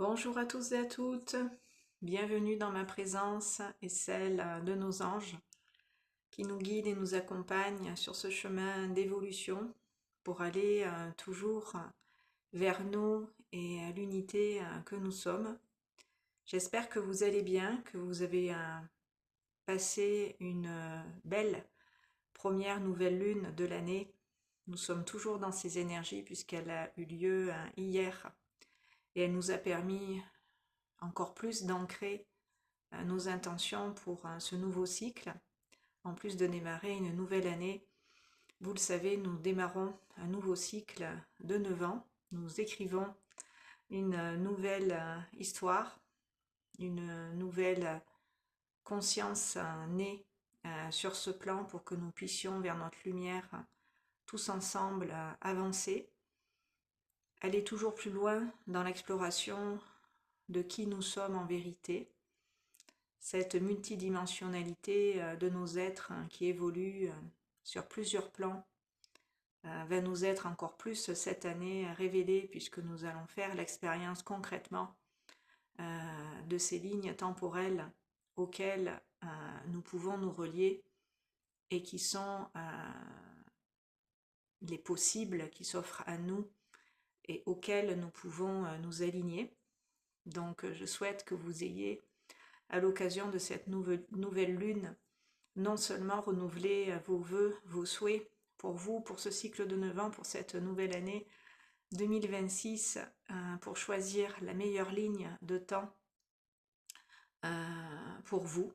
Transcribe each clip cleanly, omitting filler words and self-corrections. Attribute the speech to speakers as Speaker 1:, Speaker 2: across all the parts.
Speaker 1: Bonjour à tous et à toutes, bienvenue dans ma présence et celle de nos anges qui nous guident et nous accompagnent sur ce chemin d'évolution pour aller toujours vers nous et à l'unité que nous sommes. J'espère que vous allez bien, que vous avez passé une belle première nouvelle lune de l'année. Nous sommes toujours dans ces énergies puisqu'elle a eu lieu hier et elle nous a permis encore plus d'ancrer nos intentions pour ce nouveau cycle. En plus de démarrer une nouvelle année, vous le savez, nous démarrons un nouveau cycle de 9 ans. Nous écrivons une nouvelle histoire, une nouvelle conscience née sur ce plan pour que nous puissions vers notre lumière tous ensemble avancer, aller toujours plus loin dans l'exploration de qui nous sommes en vérité, cette multidimensionnalité de nos êtres qui évolue sur plusieurs plans va nous être encore plus cette année révélée puisque nous allons faire l'expérience concrètement de ces lignes temporelles auxquelles nous pouvons nous relier et qui sont les possibles qui s'offrent à nous et auxquels nous pouvons nous aligner. Donc je souhaite que vous ayez à l'occasion de cette nouvelle lune, non seulement renouveler vos vœux, vos souhaits pour vous, pour ce cycle de 9 ans, pour cette nouvelle année 2026, pour choisir la meilleure ligne de temps pour vous.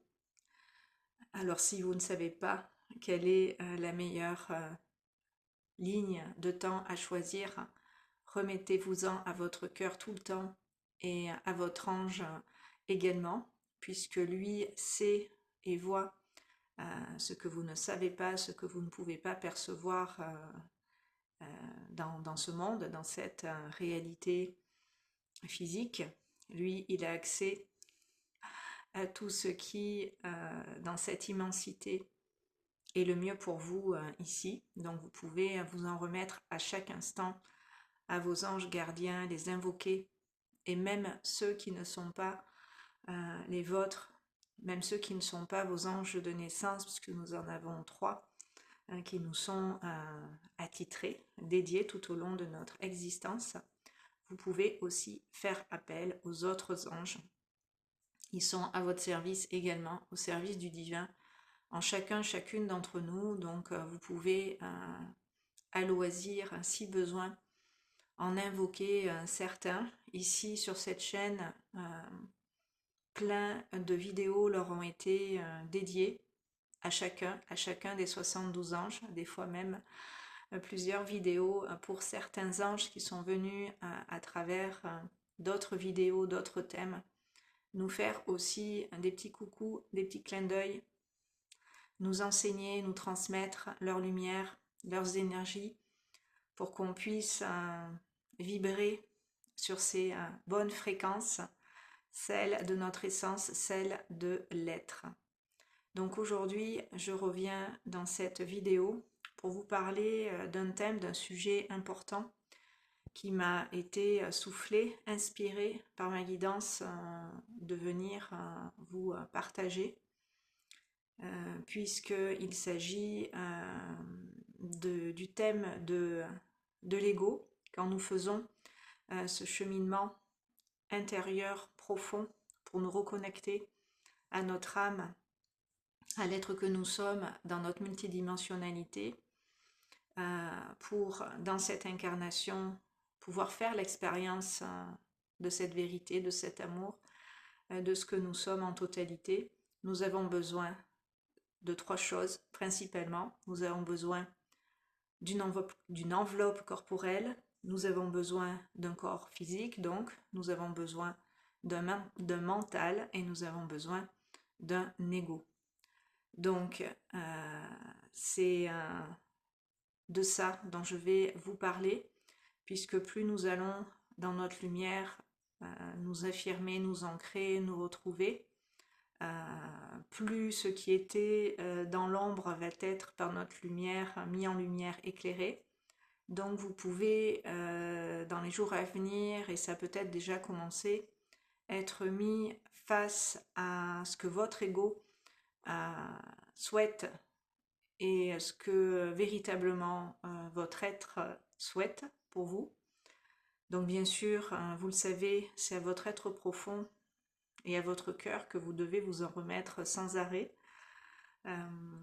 Speaker 1: Alors si vous ne savez pas quelle est la meilleure ligne de temps à choisir, remettez-vous-en à votre cœur tout le temps et à votre ange également, puisque lui sait et voit ce que vous ne savez pas, ce que vous ne pouvez pas percevoir dans ce monde, dans cette réalité physique. Lui, il a accès à tout ce qui, dans cette immensité, est le mieux pour vous ici. Donc vous pouvez vous en remettre à chaque instant à vos anges gardiens, les invoquer, et même ceux qui ne sont pas les vôtres, même ceux qui ne sont pas vos anges de naissance, puisque nous en avons 3 qui nous sont attitrés, dédiés tout au long de notre existence. Vous pouvez aussi faire appel aux autres anges. Ils sont à votre service également, au service du divin, en chacune d'entre nous. Donc vous pouvez à loisir, si besoin, en invoquer certains. Ici sur cette chaîne, plein de vidéos leur ont été dédiées à chacun des 72 anges, des fois même plusieurs vidéos pour certains anges qui sont venus à travers d'autres vidéos, d'autres thèmes, nous faire aussi des petits coucous, des petits clins d'œil, nous enseigner, nous transmettre leur lumière, leurs énergies, pour qu'on puisse vibrer sur ces bonnes fréquences, celles de notre essence, celles de l'être. Donc aujourd'hui, je reviens dans cette vidéo pour vous parler d'un thème, d'un sujet important qui m'a été soufflé, inspiré par ma guidance de venir vous partager, puisqu'il s'agit du thème de l'ego, quand nous faisons ce cheminement intérieur profond pour nous reconnecter à notre âme, à l'être que nous sommes dans notre multidimensionnalité, pour, dans cette incarnation, pouvoir faire l'expérience de cette vérité, de cet amour, de ce que nous sommes en totalité. Nous avons besoin de 3 choses principalement. Nous avons besoin d'une enveloppe corporelle, nous avons besoin d'un corps physique, donc nous avons besoin d'un mental et nous avons besoin d'un ego. Donc c'est de ça dont je vais vous parler, puisque plus nous allons dans notre lumière nous affirmer, nous ancrer, nous retrouver, plus ce qui était dans l'ombre va être par notre lumière mis en lumière, éclairé. Donc vous pouvez dans les jours à venir, et ça peut être déjà commencé, être mis face à ce que votre ego souhaite et ce que véritablement votre être souhaite pour vous. Donc bien sûr, vous le savez, c'est à votre être profond et à votre cœur que vous devez vous en remettre sans arrêt.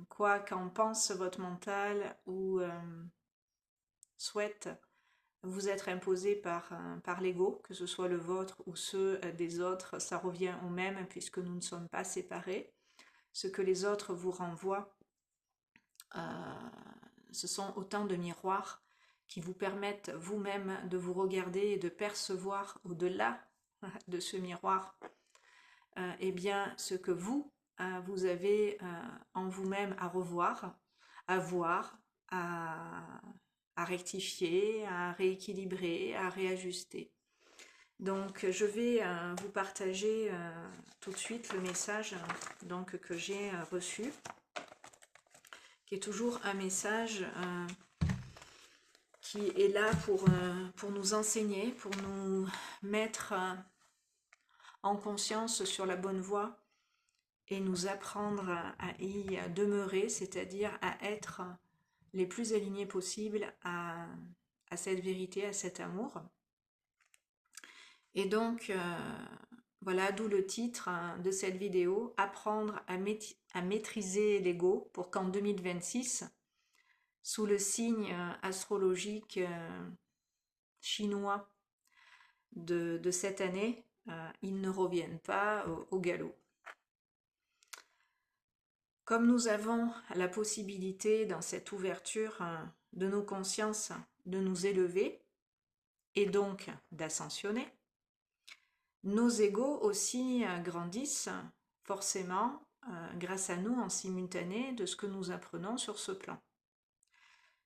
Speaker 1: Quoi qu'en pense votre mental ou souhaite vous être imposé par l'ego, que ce soit le vôtre ou ceux des autres, ça revient au même puisque nous ne sommes pas séparés. Ce que les autres vous renvoient, ce sont autant de miroirs qui vous permettent vous-même de vous regarder et de percevoir au-delà de ce miroir eh bien, ce que vous, vous avez en vous-même à revoir, à voir, à rectifier, à rééquilibrer, à réajuster. Donc je vais vous partager tout de suite le message donc, que j'ai reçu, qui est toujours un message qui est là pour nous enseigner, pour nous mettre en conscience sur la bonne voie et nous apprendre à y demeurer, c'est-à-dire à être les plus alignés possibles à cette vérité, à cet amour. Et donc, voilà, d'où le titre de cette vidéo, apprendre à maîtriser l'ego pour qu'en 2026, sous le signe astrologique chinois de cette année, il ne revienne pas au galop. Comme nous avons la possibilité dans cette ouverture de nos consciences de nous élever et donc d'ascensionner, nos égos aussi grandissent forcément grâce à nous en simultané de ce que nous apprenons sur ce plan.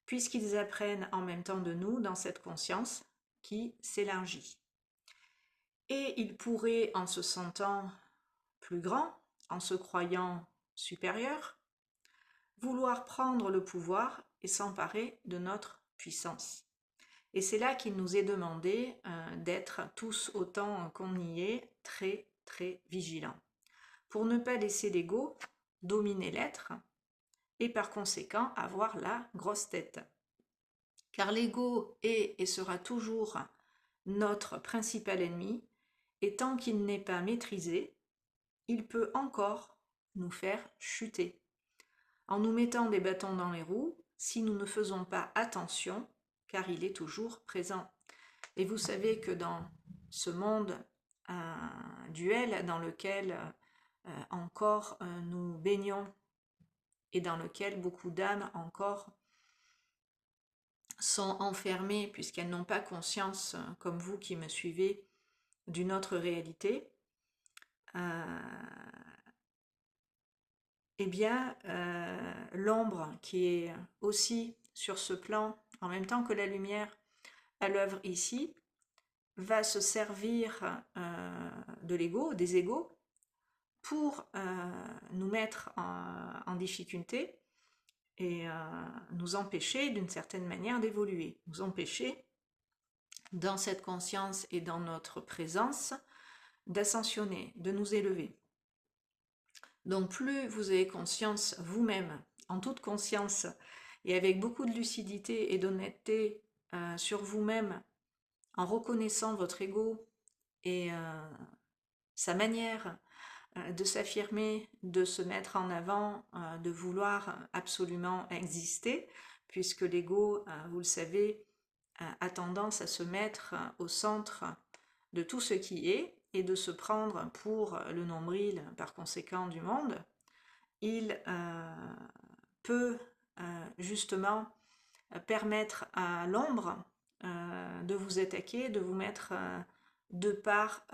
Speaker 1: Puisqu'ils apprennent en même temps de nous dans cette conscience qui s'élargit. Et ils pourraient, en se sentant plus grands, en se croyant supérieurs, vouloir prendre le pouvoir et s'emparer de notre puissance. Et c'est là qu'il nous est demandé d'être tous autant qu'on y est très très vigilants, pour ne pas laisser l'ego dominer l'être et par conséquent avoir la grosse tête. Car l'ego est et sera toujours notre principal ennemi, et tant qu'il n'est pas maîtrisé, il peut encore nous faire chuter. En nous mettant des bâtons dans les roues, si nous ne faisons pas attention, car il est toujours présent. Et vous savez que dans ce monde duel dans lequel encore nous baignons et dans lequel beaucoup d'âmes encore sont enfermées puisqu'elles n'ont pas conscience, comme vous qui me suivez, d'une autre réalité, eh bien, l'ombre qui est aussi sur ce plan, en même temps que la lumière à l'œuvre ici, va se servir de l'ego, des égos, pour nous mettre en difficulté et nous empêcher d'une certaine manière d'évoluer, nous empêcher dans cette conscience et dans notre présence d'ascensionner, de nous élever. Donc plus vous avez conscience vous-même, en toute conscience et avec beaucoup de lucidité et d'honnêteté sur vous-même, en reconnaissant votre ego et sa manière de s'affirmer, de se mettre en avant, de vouloir absolument exister, puisque l'ego, vous le savez, a tendance à se mettre au centre de tout ce qui est et de se prendre pour le nombril par conséquent du monde. Il peut justement permettre à l'ombre de vous attaquer, de vous mettre de par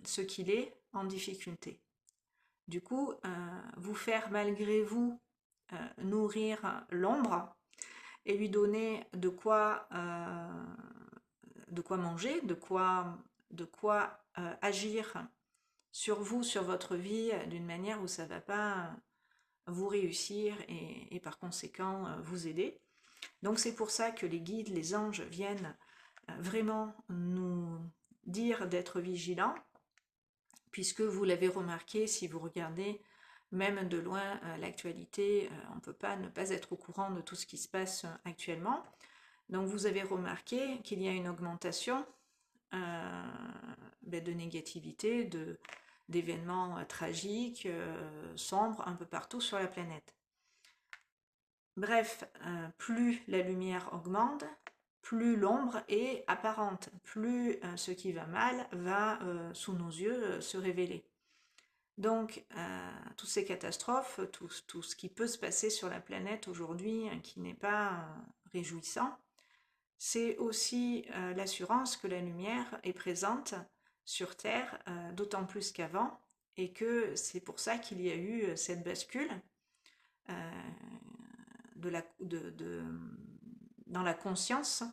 Speaker 1: ce qu'il est en difficulté. Du coup, vous faire malgré vous nourrir l'ombre et lui donner de quoi manger, de quoi agir sur vous, sur votre vie, d'une manière où ça ne va pas vous réussir et par conséquent vous aider. Donc c'est pour ça que les guides, les anges viennent vraiment nous dire d'être vigilants puisque vous l'avez remarqué, si vous regardez même de loin l'actualité, on ne peut pas ne pas être au courant de tout ce qui se passe actuellement. Donc vous avez remarqué qu'il y a une augmentation de négativité, d'événements tragiques, sombres, un peu partout sur la planète. Bref, plus la lumière augmente, plus l'ombre est apparente, plus ce qui va mal va sous nos yeux se révéler. Donc, toutes ces catastrophes, tout ce qui peut se passer sur la planète aujourd'hui qui n'est pas réjouissant, c'est aussi l'assurance que la lumière est présente sur Terre, d'autant plus qu'avant, et que c'est pour ça qu'il y a eu cette bascule dans la conscience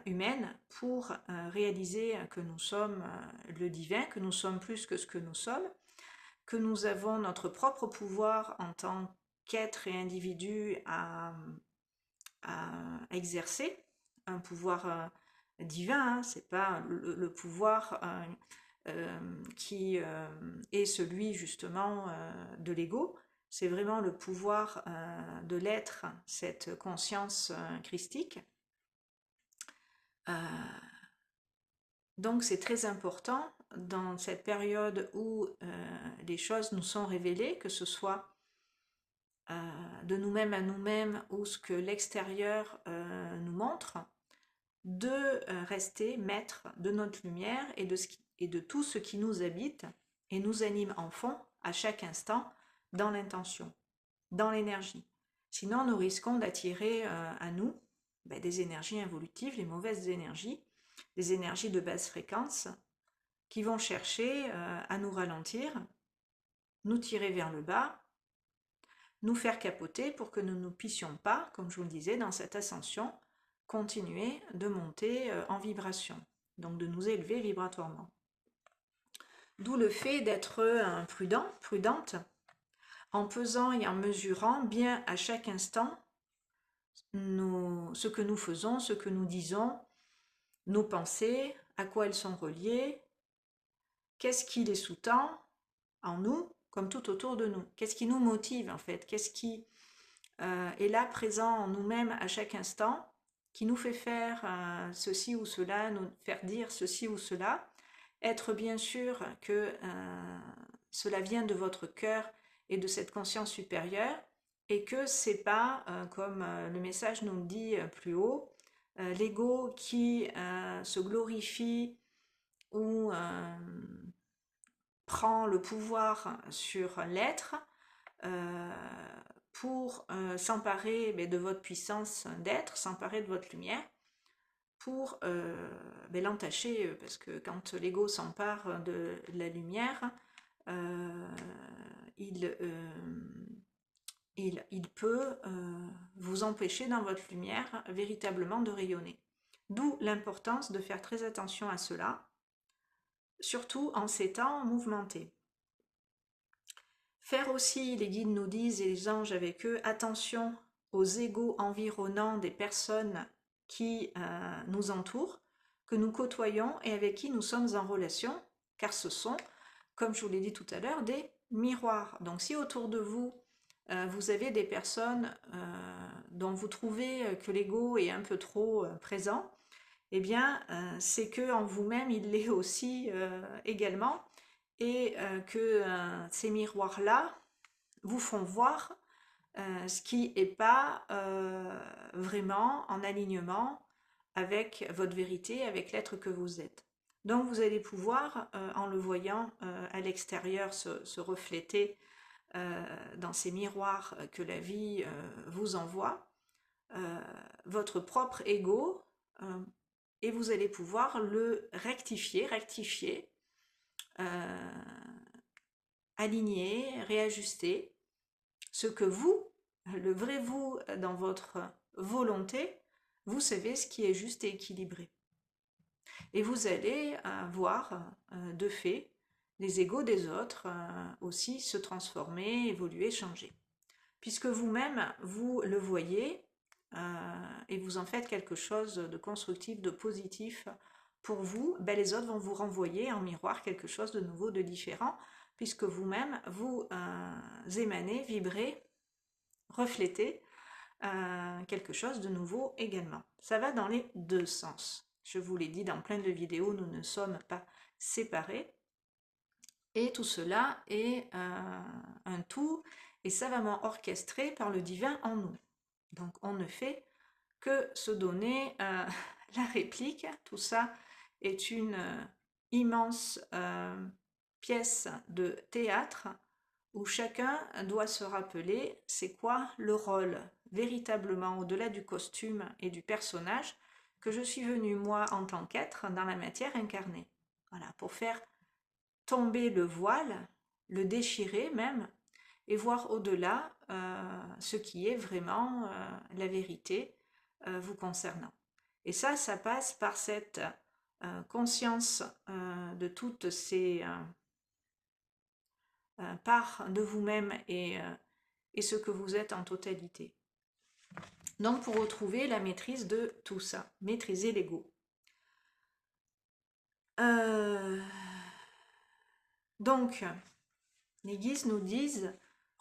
Speaker 1: humaine pour réaliser que nous sommes le divin, que nous sommes plus que ce que nous sommes, que nous avons notre propre pouvoir en tant qu'être et individu à exercer, un pouvoir divin, hein, c'est pas le pouvoir qui est celui justement de l'ego, c'est vraiment le pouvoir de l'être, cette conscience christique. Donc c'est très important dans cette période où les choses nous sont révélées, que ce soit de nous-mêmes à nous-mêmes ou ce que l'extérieur nous montre, de rester maître de notre lumière et de tout ce qui nous habite et nous anime en fond à chaque instant dans l'intention, dans l'énergie. Sinon, nous risquons d'attirer à nous des énergies involutives, les mauvaises énergies, des énergies de basse fréquence qui vont chercher à nous ralentir, nous tirer vers le bas, nous faire capoter pour que nous ne puissions pas, comme je vous le disais, dans cette ascension, continuer de monter en vibration, donc de nous élever vibratoirement. D'où le fait d'être prudente, en pesant et en mesurant bien à chaque instant ce que nous faisons, ce que nous disons, nos pensées, à quoi elles sont reliées, qu'est-ce qui les sous-tend en nous, comme tout autour de nous, qu'est-ce qui nous motive en fait, qu'est-ce qui est là présent en nous-mêmes à chaque instant, qui nous fait faire ceci ou cela, nous faire dire ceci ou cela, être bien sûr que cela vient de votre cœur et de cette conscience supérieure, et que c'est pas, comme le message nous le dit plus haut, l'ego qui se glorifie ou prend le pouvoir sur l'être pour s'emparer de votre puissance d'être, s'emparer de votre lumière, pour l'entacher, parce que quand l'ego s'empare de la lumière, il peut vous empêcher dans votre lumière véritablement de rayonner. D'où l'importance de faire très attention à cela, surtout en ces temps mouvementés. Faire aussi, les guides nous disent, et les anges avec eux, attention aux égos environnants des personnes qui nous entourent, que nous côtoyons et avec qui nous sommes en relation, car ce sont, comme je vous l'ai dit tout à l'heure, des miroirs. Donc si autour de vous, vous avez des personnes dont vous trouvez que l'ego est un peu trop présent, eh bien, c'est que en vous-même, il l'est aussi également, et que ces miroirs-là vous font voir ce qui n'est pas vraiment en alignement avec votre vérité, avec l'être que vous êtes. Donc vous allez pouvoir, en le voyant à l'extérieur se refléter dans ces miroirs que la vie vous envoie, votre propre ego, et vous allez pouvoir le rectifier, aligner, réajuster, ce que vous, le vrai vous dans votre volonté, vous savez ce qui est juste et équilibré. Et vous allez voir de fait les égos des autres aussi se transformer, évoluer, changer. Puisque vous-même, vous le voyez et vous en faites quelque chose de constructif, de positif pour vous, ben, les autres vont vous renvoyer en miroir quelque chose de nouveau, de différent, puisque vous-même, vous émanez, vibrez, reflétez quelque chose de nouveau également. Ça va dans les deux sens. Je vous l'ai dit dans plein de vidéos, nous ne sommes pas séparés. Et tout cela est un tout et savamment orchestré par le divin en nous. Donc on ne fait que se donner la réplique. Tout ça est une immense pièce de théâtre où chacun doit se rappeler c'est quoi le rôle véritablement au-delà du costume et du personnage que je suis venue moi en tant qu'être dans la matière incarnée. Voilà, pour faire tomber le voile, le déchirer même, et voir au-delà ce qui est vraiment la vérité vous concernant. Et ça passe par cette conscience de toutes ces parts de vous-même et ce que vous êtes en totalité. Donc pour retrouver la maîtrise de tout ça, maîtriser l'ego. Donc, les guises nous disent,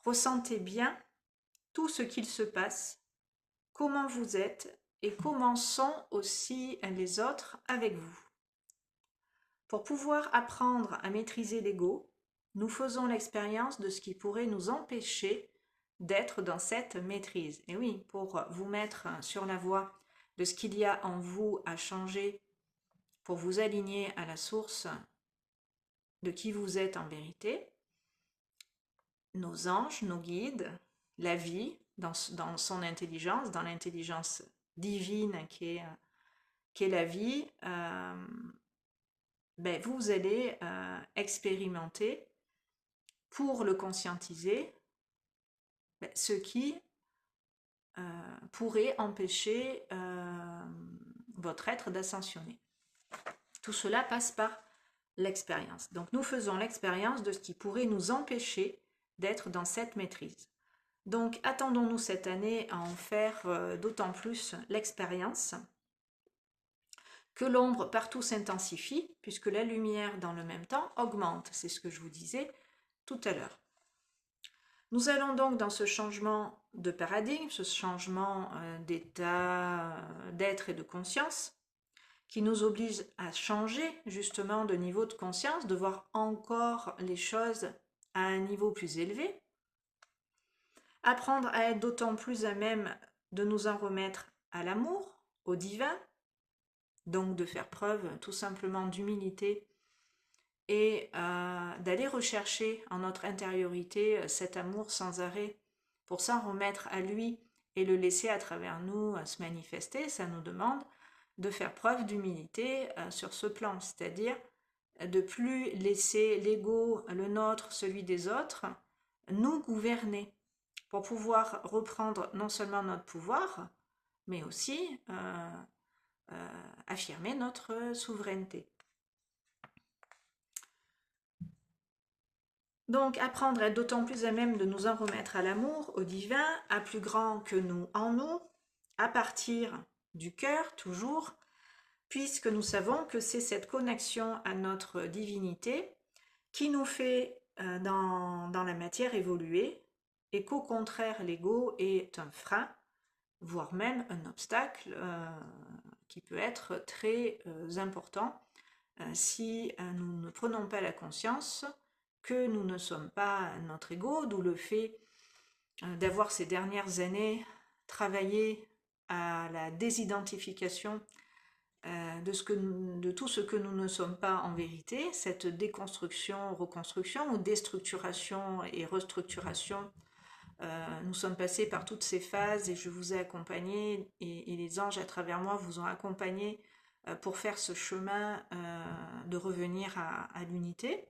Speaker 1: ressentez bien tout ce qu'il se passe, comment vous êtes et comment sont aussi les autres avec vous. Pour pouvoir apprendre à maîtriser l'ego, nous faisons l'expérience de ce qui pourrait nous empêcher d'être dans cette maîtrise. Et oui, pour vous mettre sur la voie de ce qu'il y a en vous à changer, pour vous aligner à la source de qui vous êtes en vérité, nos anges, nos guides, la vie, dans son intelligence, dans l'intelligence divine qui est la vie, ben vous allez expérimenter pour le conscientiser ben, ce qui pourrait empêcher votre être d'ascensionner. Tout cela passe par l'expérience. Donc nous faisons l'expérience de ce qui pourrait nous empêcher d'être dans cette maîtrise. Donc attendons-nous cette année à en faire d'autant plus l'expérience, que l'ombre partout s'intensifie, puisque la lumière dans le même temps augmente. C'est ce que je vous disais tout à l'heure. Nous allons donc dans ce changement de paradigme, ce changement d'état d'être et de conscience, qui nous oblige à changer justement de niveau de conscience, de voir encore les choses à un niveau plus élevé, apprendre à être d'autant plus à même de nous en remettre à l'amour, au divin, donc de faire preuve tout simplement d'humilité et d'aller rechercher en notre intériorité cet amour sans arrêt pour s'en remettre à lui et le laisser à travers nous se manifester. Ça nous demande de faire preuve d'humilité sur ce plan, c'est-à-dire de plus laisser l'ego, le nôtre, celui des autres, nous gouverner pour pouvoir reprendre non seulement notre pouvoir, mais aussi affirmer notre souveraineté. Donc apprendre à être d'autant plus à même de nous en remettre à l'amour, au divin, à plus grand que nous en nous, à partir du cœur toujours, puisque nous savons que c'est cette connexion à notre divinité qui nous fait dans la matière évoluer et qu'au contraire l'ego est un frein, voire même un obstacle qui peut être très important si nous ne prenons pas la conscience que nous ne sommes pas notre ego, d'où le fait d'avoir ces dernières années travaillé à la désidentification de tout ce que nous ne sommes pas en vérité, cette déconstruction, reconstruction ou déstructuration et restructuration. Nous sommes passés par toutes ces phases et je vous ai accompagné et les anges à travers moi vous ont accompagné pour faire ce chemin de revenir à l'unité,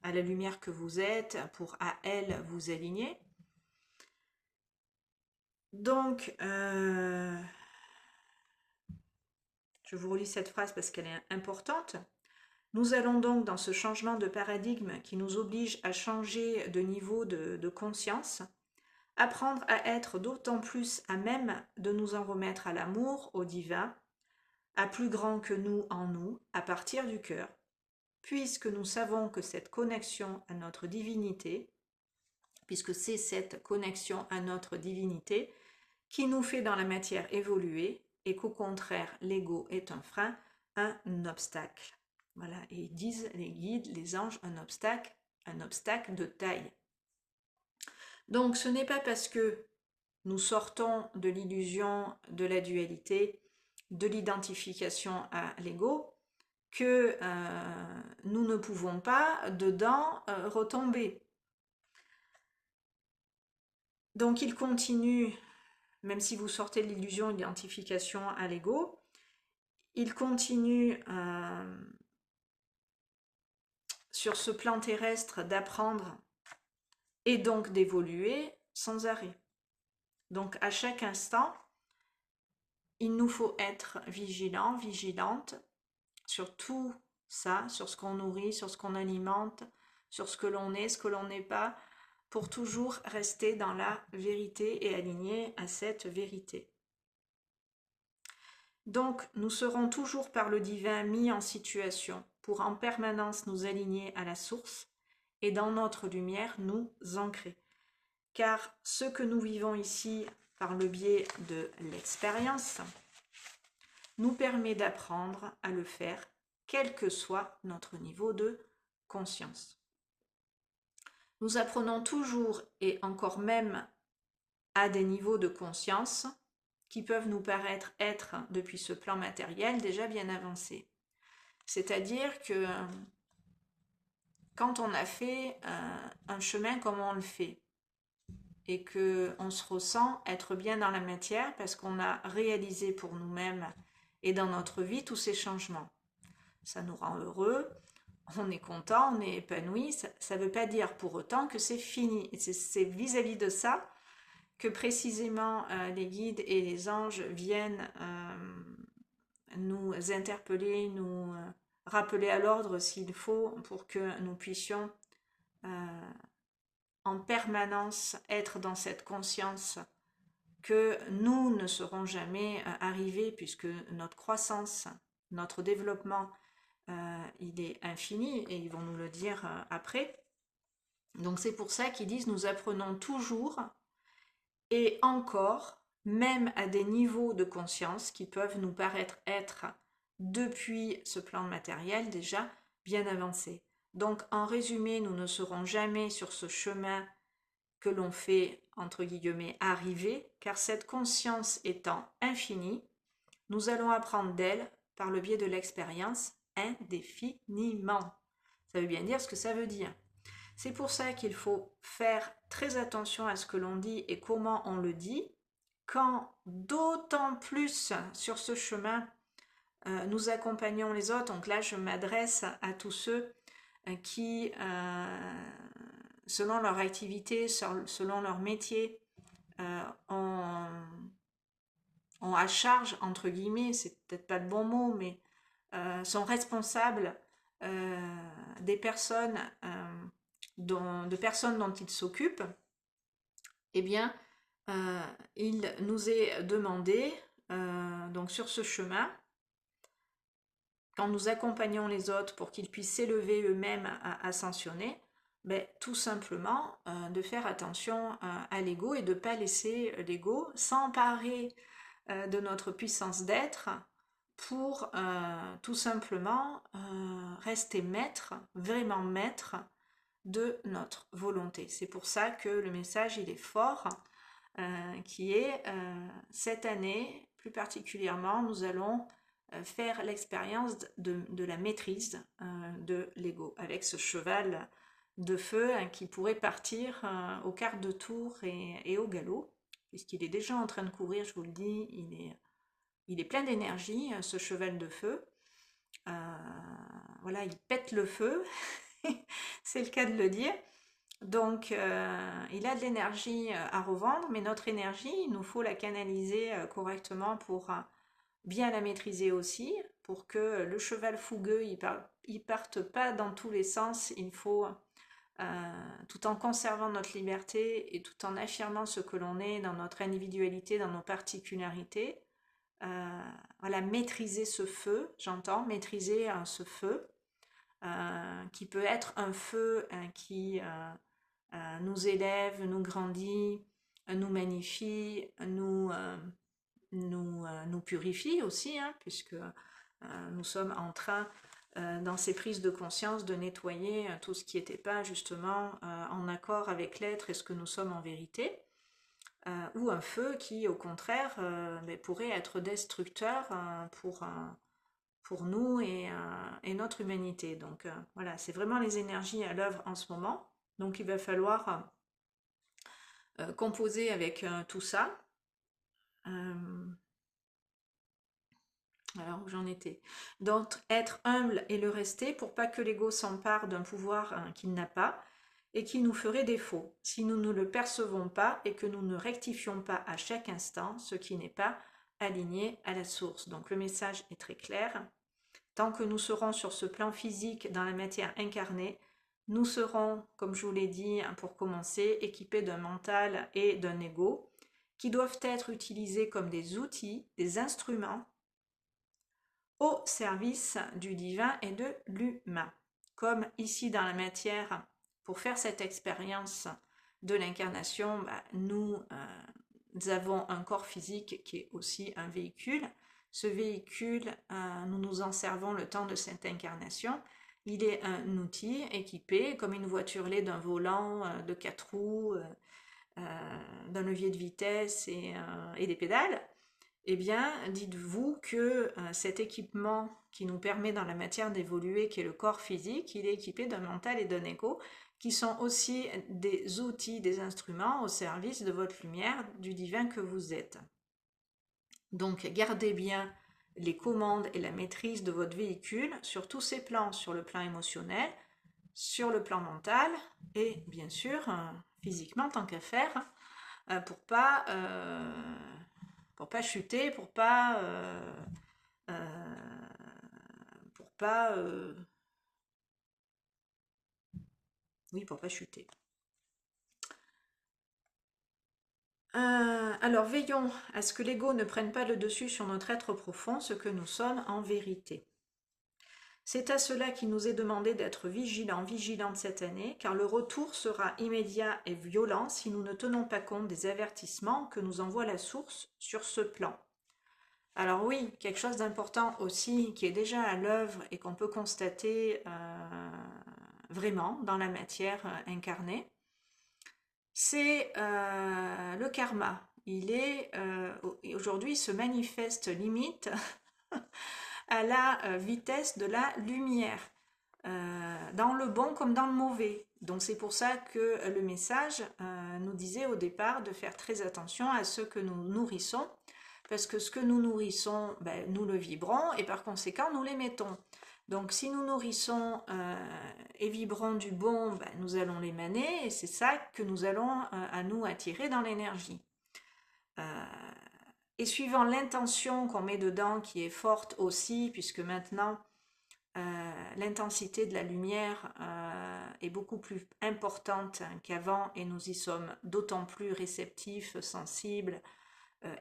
Speaker 1: à la lumière que vous êtes, pour à elle vous aligner. Donc, je vous relis cette phrase parce qu'elle est importante. Nous allons donc dans ce changement de paradigme qui nous oblige à changer de niveau de conscience, apprendre à être d'autant plus à même de nous en remettre à l'amour, au divin, à plus grand que nous, à partir du cœur, puisque nous savons que cette connexion à notre divinité, puisque c'est cette connexion à notre divinité qui nous fait dans la matière évoluer, et qu'au contraire, l'ego est un frein, un obstacle. Voilà, et ils disent les guides, les anges, un obstacle de taille. Donc ce n'est pas parce que nous sortons de l'illusion de la dualité, de l'identification à l'ego, que nous ne pouvons pas dedans retomber. Donc il continue, même si vous sortez de l'illusion d'identification à l'ego, il continue sur ce plan terrestre d'apprendre et donc d'évoluer sans arrêt. Donc à chaque instant, il nous faut être vigilants, vigilantes sur tout ça, sur ce qu'on nourrit, sur ce qu'on alimente, sur ce que l'on est, ce que l'on n'est pas, pour toujours rester dans la vérité et aligné à cette vérité. Donc, nous serons toujours par le divin mis en situation pour en permanence nous aligner à la source et dans notre lumière nous ancrer. Car ce que nous vivons ici par le biais de l'expérience nous permet d'apprendre à le faire quel que soit notre niveau de conscience. Nous apprenons toujours et encore même à des niveaux de conscience qui peuvent nous paraître être, depuis ce plan matériel, déjà bien avancés. C'est-à-dire que quand on a fait un chemin comme on le fait, et qu'on se ressent être bien dans la matière parce qu'on a réalisé pour nous-mêmes et dans notre vie tous ces changements. Ça nous rend heureux, on est content, on est épanoui, ça ne veut pas dire pour autant que c'est fini. Et c'est vis-à-vis de ça que précisément les guides et les anges viennent nous interpeller, nous rappeler à l'ordre s'il faut pour que nous puissions en permanence être dans cette conscience que nous ne serons jamais arrivés puisque notre croissance, notre développement, il est infini et ils vont nous le dire après. Donc c'est pour ça qu'ils disent nous apprenons toujours et encore, même à des niveaux de conscience qui peuvent nous paraître être depuis ce plan matériel déjà bien avancés. Donc en résumé, nous ne serons jamais sur ce chemin que l'on fait entre guillemets arriver, car cette conscience étant infinie, nous allons apprendre d'elle par le biais de l'expérience indéfiniment. Ça veut bien dire ce que ça veut dire. C'est pour ça qu'il faut faire très attention à ce que l'on dit et comment on le dit, quand d'autant plus sur ce chemin, nous accompagnons les autres. Donc là, je m'adresse à tous ceux qui, selon leur activité, selon leur métier, ont à charge, entre guillemets, c'est peut-être pas le bon mot, mais sont responsables des personnes, de personnes dont ils s'occupent, eh bien, il nous est demandé, donc sur ce chemin, quand nous accompagnons les autres pour qu'ils puissent s'élever eux-mêmes à ascensionner, ben, tout simplement de faire attention à l'ego et de ne pas laisser l'ego s'emparer de notre puissance d'être pour tout simplement rester maître, vraiment maître de notre volonté. C'est pour ça que le message il est fort, qui est cette année, plus particulièrement, nous allons faire l'expérience de la maîtrise de l'ego, avec ce cheval de feu qui pourrait partir au quart de tour et au galop, puisqu'il est déjà en train de courir, je vous le dis, il est plein d'énergie, ce cheval de feu. Voilà, il pète le feu, c'est le cas de le dire. Donc, il a de l'énergie à revendre, mais notre énergie, il nous faut la canaliser correctement pour bien la maîtriser aussi, pour que le cheval fougueux, il parte pas dans tous les sens. Il faut, tout en conservant notre liberté et tout en affirmant ce que l'on est dans notre individualité, dans nos particularités, voilà, maîtriser ce feu, j'entends, maîtriser ce feu, qui peut être un feu qui nous élève, nous grandit, nous magnifie, nous purifie aussi, hein, puisque nous sommes en train, dans ces prises de conscience, de nettoyer tout ce qui n'était pas justement en accord avec l'être et ce que nous sommes en vérité, ou un feu qui, au contraire, pourrait être destructeur pour nous et notre humanité. Donc voilà, c'est vraiment les énergies à l'œuvre en ce moment. Donc il va falloir composer avec tout ça. Alors où j'en étais. Donc être humble et le rester pour pas que l'ego s'empare d'un pouvoir qu'il n'a pas et qui nous ferait défaut si nous ne le percevons pas et que nous ne rectifions pas à chaque instant ce qui n'est pas aligné à la source. Donc le message est très clair. Tant que nous serons sur ce plan physique dans la matière incarnée, nous serons, comme je vous l'ai dit pour commencer, équipés d'un mental et d'un ego qui doivent être utilisés comme des outils, des instruments au service du divin et de l'humain. Comme ici dans la matière, pour faire cette expérience de l'incarnation, nous avons un corps physique qui est aussi un véhicule. Ce véhicule, nous nous en servons le temps de cette incarnation. Il est un outil équipé comme une voiture laide d'un volant de 4 roues, d'un levier de vitesse et des pédales. Eh bien, dites-vous que cet équipement qui nous permet dans la matière d'évoluer, qui est le corps physique, il est équipé d'un mental et d'un ego, qui sont aussi des outils, des instruments au service de votre lumière, du divin que vous êtes. Donc, gardez bien les commandes et la maîtrise de votre véhicule sur tous ces plans, sur le plan émotionnel, sur le plan mental et bien sûr physiquement tant qu'à faire, pour pas chuter, pour pas chuter. Alors veillons à ce que l'ego ne prenne pas le dessus sur notre être profond, ce que nous sommes en vérité. C'est à cela qu'il nous est demandé d'être vigilants, vigilantes cette année, car le retour sera immédiat et violent si nous ne tenons pas compte des avertissements que nous envoie la source sur ce plan. Alors oui, quelque chose d'important aussi qui est déjà à l'œuvre et qu'on peut constater vraiment dans la matière incarnée, c'est le karma. Il est aujourd'hui se manifeste limite à la vitesse de la lumière, dans le bon comme dans le mauvais. Donc c'est pour ça que le message nous disait au départ de faire très attention à ce que nous nourrissons, parce que ce que nous nourrissons, nous le vibrons et par conséquent nous l'émettons. Donc si nous nourrissons et vibrons du bon, nous allons l'émaner et c'est ça que nous allons à nous attirer dans l'énergie. Et suivant l'intention qu'on met dedans, qui est forte aussi, puisque maintenant l'intensité de la lumière est beaucoup plus importante qu'avant et nous y sommes d'autant plus réceptifs, sensibles,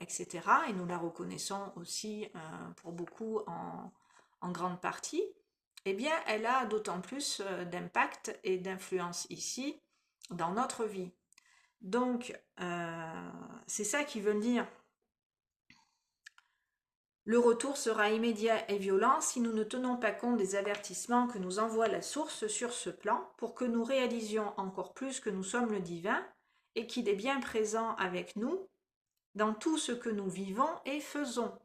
Speaker 1: etc. Et nous la reconnaissons aussi pour beaucoup en grande partie, eh bien elle a d'autant plus d'impact et d'influence ici dans notre vie. Donc c'est ça qui veut dire le retour sera immédiat et violent si nous ne tenons pas compte des avertissements que nous envoie la source sur ce plan pour que nous réalisions encore plus que nous sommes le divin et qu'il est bien présent avec nous dans tout ce que nous vivons et faisons.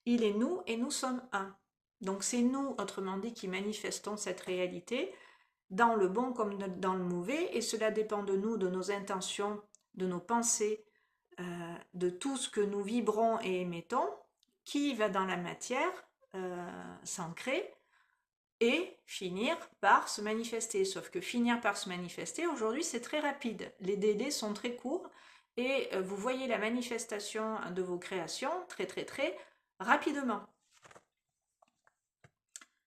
Speaker 1: Il est nous et nous sommes un. Donc c'est nous, autrement dit, qui manifestons cette réalité dans le bon comme dans le mauvais et cela dépend de nous, de nos intentions, de nos pensées, de tout ce que nous vibrons et émettons, qui va dans la matière s'ancrer et finir par se manifester. Sauf que finir par se manifester, aujourd'hui, c'est très rapide. Les délais sont très courts et vous voyez la manifestation de vos créations très très très rapidement.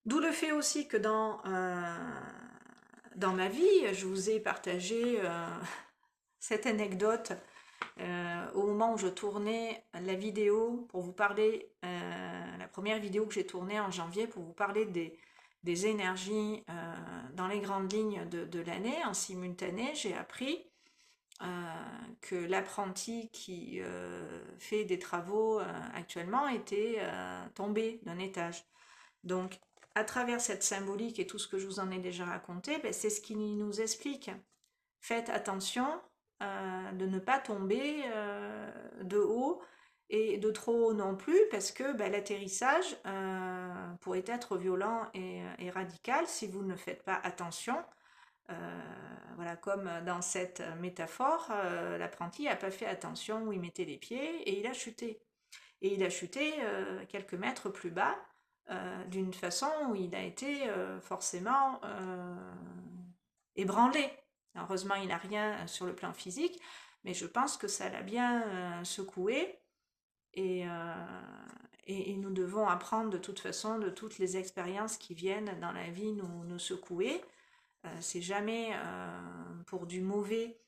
Speaker 1: D'où le fait aussi que dans ma vie, je vous ai partagé cette anecdote Au moment où je tournais la vidéo pour vous parler, la première vidéo que j'ai tournée en janvier pour vous parler des énergies dans les grandes lignes de l'année, en simultané, j'ai appris que l'apprenti qui fait des travaux actuellement était tombé d'un étage. Donc, à travers cette symbolique et tout ce que je vous en ai déjà raconté, ben, c'est ce qui nous explique. Faites attention de ne pas tomber de haut et de trop haut non plus, parce que ben, l'atterrissage pourrait être violent et radical si vous ne faites pas attention. Voilà, comme dans cette métaphore, l'apprenti n'a pas fait attention où il mettait les pieds et il a chuté. Et il a chuté quelques mètres plus bas, d'une façon où il a été forcément ébranlé. Heureusement, il n'a rien sur le plan physique, mais je pense que ça l'a bien secoué. Et, et nous devons apprendre de toute façon de toutes les expériences qui viennent dans la vie nous secouer. C'est jamais pour du mauvais.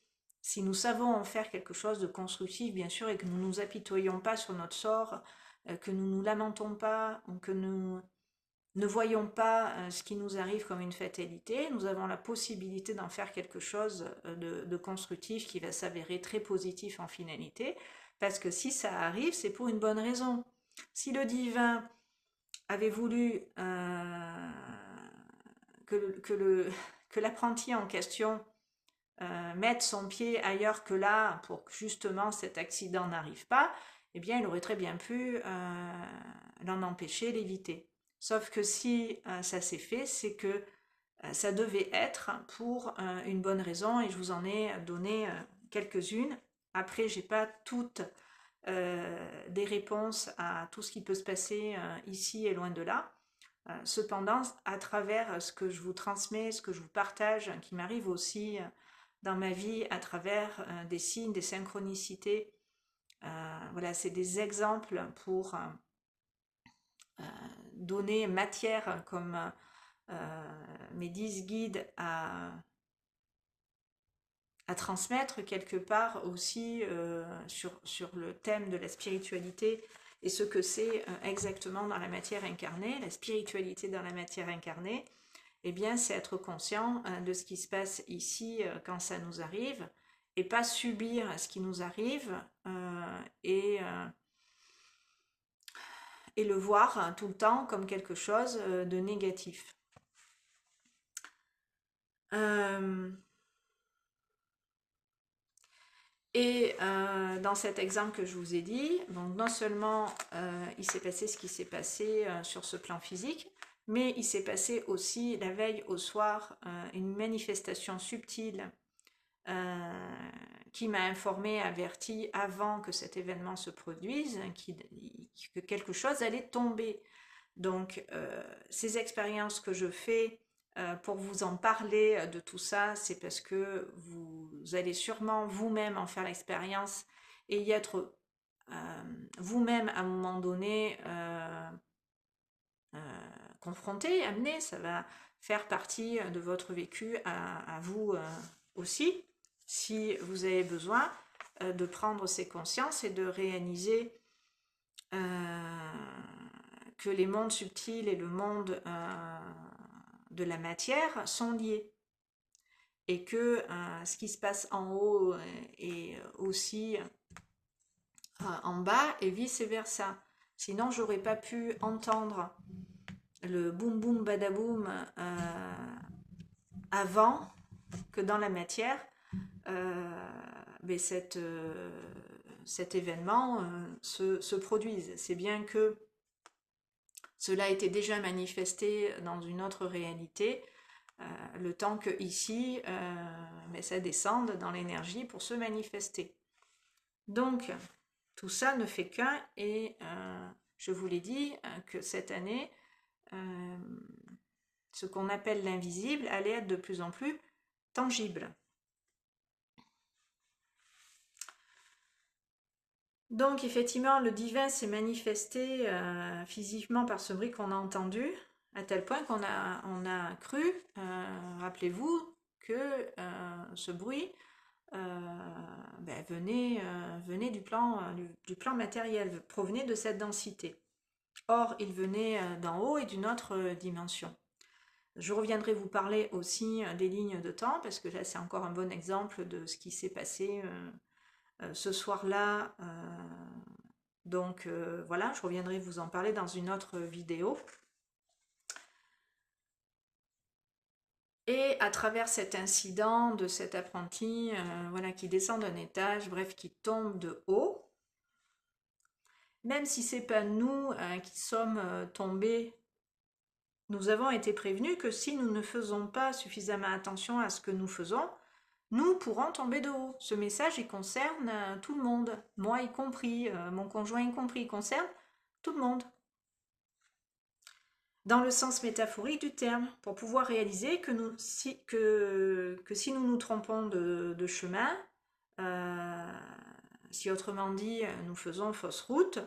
Speaker 1: Si nous savons en faire quelque chose de constructif, bien sûr, et que nous ne nous apitoyons pas sur notre sort, que nous ne nous lamentons pas, ou que nous ne voyons pas ce qui nous arrive comme une fatalité, nous avons la possibilité d'en faire quelque chose de constructif qui va s'avérer très positif en finalité, parce que si ça arrive, c'est pour une bonne raison. Si le divin avait voulu que l'apprenti en question mette son pied ailleurs que là pour que justement cet accident n'arrive pas, eh bien il aurait très bien pu l'en empêcher, l'éviter. Sauf que si ça s'est fait, c'est que ça devait être pour une bonne raison et je vous en ai donné quelques-unes. Après, j'ai pas toutes des réponses à tout ce qui peut se passer ici et loin de là. Cependant, à travers ce que je vous transmets, ce que je vous partage, qui m'arrive aussi dans ma vie à travers des signes, des synchronicités, voilà, c'est des exemples pour donner matière comme mes 10 guides à transmettre quelque part aussi sur le thème de la spiritualité et ce que c'est exactement dans la matière incarnée, la spiritualité dans la matière incarnée, eh bien c'est être conscient de ce qui se passe ici quand ça nous arrive et pas subir ce qui nous arrive et le voir tout le temps comme quelque chose de négatif. Et dans cet exemple que je vous ai dit, donc non seulement il s'est passé ce qui s'est passé sur ce plan physique, mais il s'est passé aussi la veille au soir une manifestation subtile qui m'a informé, averti avant que cet événement se produise, que quelque chose allait tomber. Donc ces expériences que je fais pour vous en parler de tout ça, c'est parce que vous allez sûrement vous-même en faire l'expérience et y être vous-même à un moment donné confronté, amené, ça va faire partie de votre vécu à vous aussi, si vous avez besoin de prendre ces consciences et de réaliser que les mondes subtils et le monde de la matière sont liés et que ce qui se passe en haut est aussi en bas et vice versa. Sinon, j'aurais pas pu entendre le boum boum badaboum avant que dans la matière, mais cet événement se produise. C'est bien que cela a été déjà manifesté dans une autre réalité, le temps que ici, mais ça descende dans l'énergie pour se manifester. Donc, tout ça ne fait qu'un, et je vous l'ai dit, que cette année, ce qu'on appelle l'invisible allait être de plus en plus tangible. Donc effectivement, le divin s'est manifesté physiquement par ce bruit qu'on a entendu, à tel point qu'on a cru, rappelez-vous, que ce bruit venait du plan matériel, provenait de cette densité. Or, il venait d'en haut et d'une autre dimension. Je reviendrai vous parler aussi des lignes de temps, parce que là, c'est encore un bon exemple de ce qui s'est passé ce soir-là. Donc, voilà, je reviendrai vous en parler dans une autre vidéo. Et à travers cet incident de cet apprenti voilà, qui descend d'un étage, bref, qui tombe de haut, même si ce n'est pas nous qui sommes tombés, nous avons été prévenus que si nous ne faisons pas suffisamment attention à ce que nous faisons, nous pourrons tomber de haut. Ce message, il concerne tout le monde, moi y compris, mon conjoint y compris, il concerne tout le monde. Dans le sens métaphorique du terme, pour pouvoir réaliser que si nous nous trompons de chemin, si autrement dit nous faisons fausse route,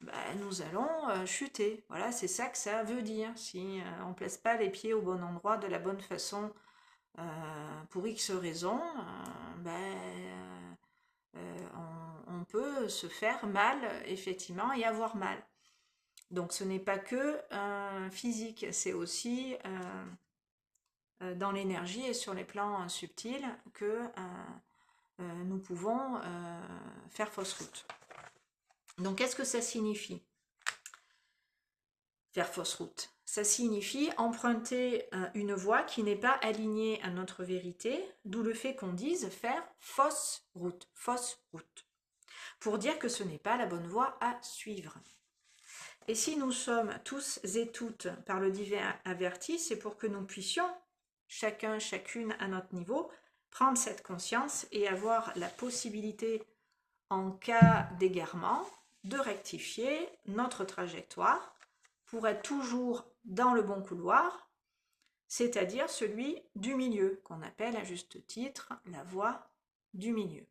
Speaker 1: ben, nous allons chuter. Voilà, c'est ça que ça veut dire. Si on ne place pas les pieds au bon endroit de la bonne façon pour X raisons, on peut se faire mal, effectivement, et avoir mal. Donc ce n'est pas que physique, c'est aussi dans l'énergie et sur les plans subtils que nous pouvons faire fausse route. Donc qu'est-ce que ça signifie, faire fausse route? Ça signifie emprunter une voie qui n'est pas alignée à notre vérité, d'où le fait qu'on dise faire fausse route, pour dire que ce n'est pas la bonne voie à suivre. Et si nous sommes tous et toutes par le divin avertis, c'est pour que nous puissions, chacun, chacune à notre niveau, prendre cette conscience et avoir la possibilité, en cas d'égarement, de rectifier notre trajectoire pour être toujours dans le bon couloir, c'est-à-dire celui du milieu, qu'on appelle à juste titre la voie du milieu.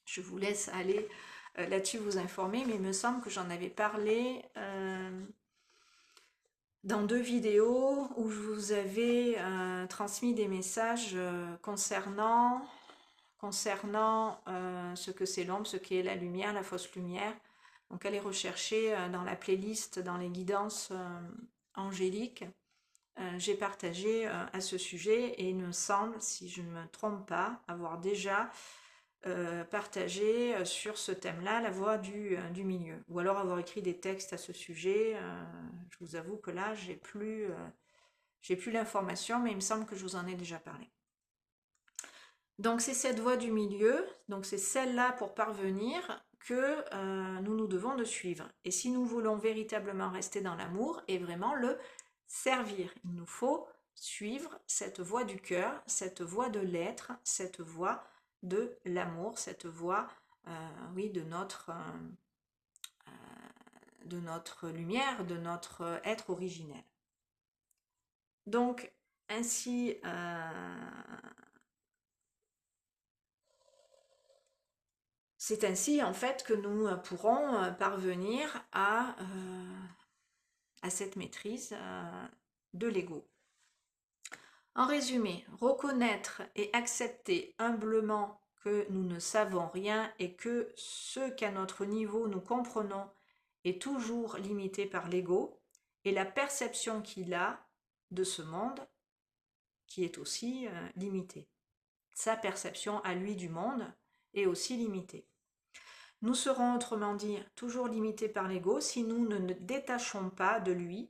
Speaker 1: Je vous laisse aller là-dessus vous informer, mais il me semble que j'en avais parlé dans 2 vidéos où je vous avais transmis des messages concernant ce que c'est l'ombre, ce qu'est la lumière, la fausse lumière. Donc allez rechercher dans la playlist, dans les guidances angéliques. J'ai partagé à ce sujet et il me semble, si je ne me trompe pas, avoir déjà partagé sur ce thème-là la voie du milieu, ou alors avoir écrit des textes à ce sujet. Je vous avoue que là, j'ai plus l'information, mais il me semble que je vous en ai déjà parlé. Donc c'est cette voie du milieu, donc c'est celle-là pour parvenir que nous devons de suivre. Et si nous voulons véritablement rester dans l'amour et vraiment le servir, il nous faut suivre cette voie du cœur, cette voie de l'être, cette voie de l'amour, cette voie oui, de notre lumière, de notre être originel. Donc ainsi c'est ainsi en fait que nous pourrons parvenir à cette maîtrise de l'ego. En résumé, reconnaître et accepter humblement que nous ne savons rien et que ce qu'à notre niveau nous comprenons est toujours limité par l'ego et la perception qu'il a de ce monde qui est aussi limitée. Sa perception à lui du monde est aussi limitée. Nous serons autrement dit toujours limités par l'ego si nous ne nous détachons pas de lui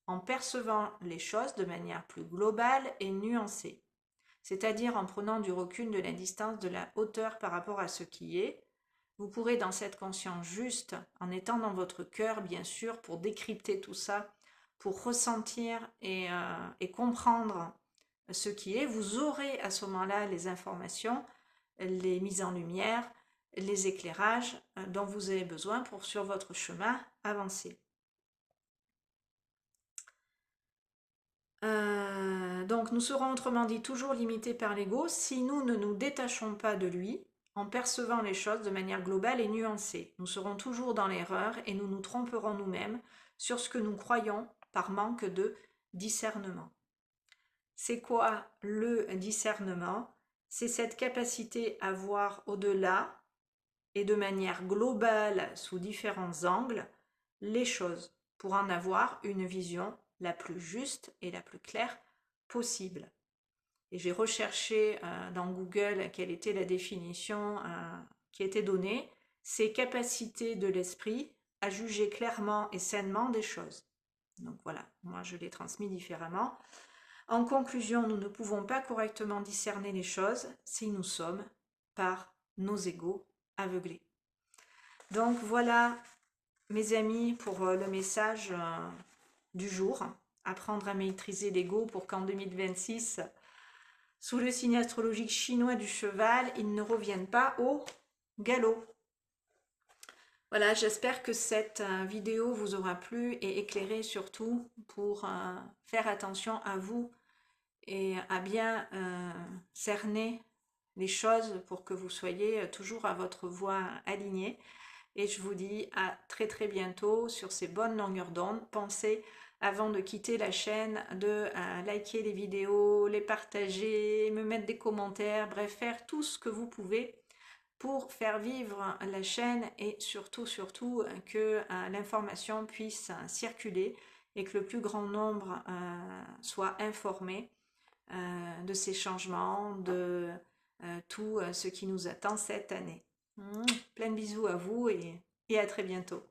Speaker 1: en percevant les choses de manière plus globale et nuancée, c'est-à-dire en prenant du recul, de la distance, de la hauteur par rapport à ce qui est. Vous pourrez dans cette conscience juste, en étant dans votre cœur bien sûr, pour décrypter tout ça, pour ressentir et comprendre ce qui est, vous aurez à ce moment-là les informations, les mises en lumière, les éclairages dont vous avez besoin pour sur votre chemin avancer. Donc nous serons autrement dit toujours limités par l'ego si nous ne nous détachons pas de lui en percevant les choses de manière globale et nuancée. Nous serons toujours dans l'erreur et nous nous tromperons nous-mêmes sur ce que nous croyons par manque de discernement. C'est quoi le discernement? c'est cette capacité à voir au-delà et de manière globale, sous différents angles, les choses, pour en avoir une vision la plus juste et la plus claire possible. Et j'ai recherché dans Google quelle était la définition qui était donnée, c'est capacité de l'esprit à juger clairement et sainement des choses. Donc voilà, moi je l'ai transmis différemment. En conclusion, nous ne pouvons pas correctement discerner les choses si nous sommes par nos égos aveuglés. Donc voilà, mes amis, pour le message du jour. Apprendre à maîtriser l'ego pour qu'en 2026, sous le signe astrologique chinois du cheval, il ne revienne pas au galop. Voilà, j'espère que cette vidéo vous aura plu et éclairé surtout pour faire attention à vous et à bien cerner les choses pour que vous soyez toujours à votre voie alignée. Et je vous dis à très très bientôt sur ces bonnes longueurs d'onde. Pensez avant de quitter la chaîne de liker les vidéos, les partager, me mettre des commentaires, bref, faire tout ce que vous pouvez pour faire vivre la chaîne et surtout que l'information puisse circuler et que le plus grand nombre soit informé de ces changements, de tout ce qui nous attend cette année. Plein de bisous à vous et à très bientôt.